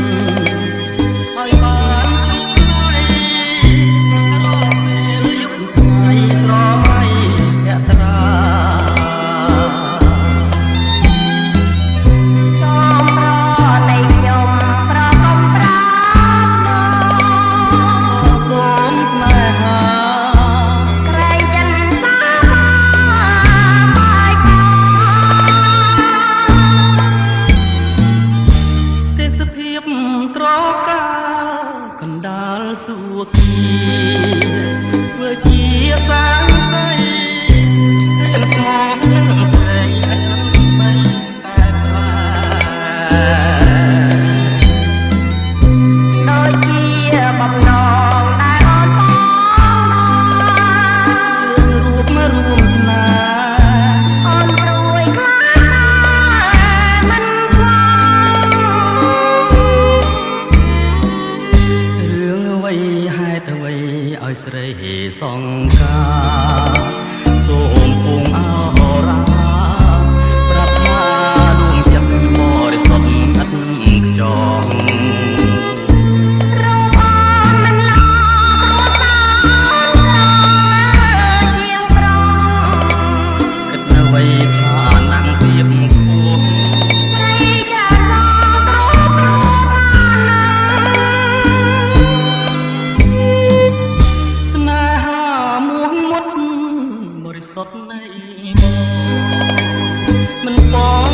នហើយបានជួបគ្នារកពេលយប់ថ្ងៃស្រមៃភក្ត្រាសូមប្រនៃខ្ញុំប្រកុំប្រាប់សូមស្នេហាក្រែងចិនសាបាយកទេសភាពត្រកាកណ្ដាលសួគ៌ធ្វើជាសាងសីរៀនស្មោះនឹងស្រីអត់បីតែខ្លាដូចជាបំណងដែលអូនបងរូបមករួមស្នេហ៍អូនព្រួយខ្លាចមិនខ្វល់រឿងអ្វីហេតុអ្វីឲ្យស្រីសង្ការសូមពងអរ៉ាប្រាប់ថាដួងចិត្តបរិសុទ្ធឥតខ្យងរូបអូនមិនល្អគ្រួសារជាងប្រុសគិតអ្វីថាណាំងភាពខ្ពស់ស្រីចាសគ្រប់រូបណាស្នេហាមួងមុតបរិសុទ្ធនៃបងមិនបង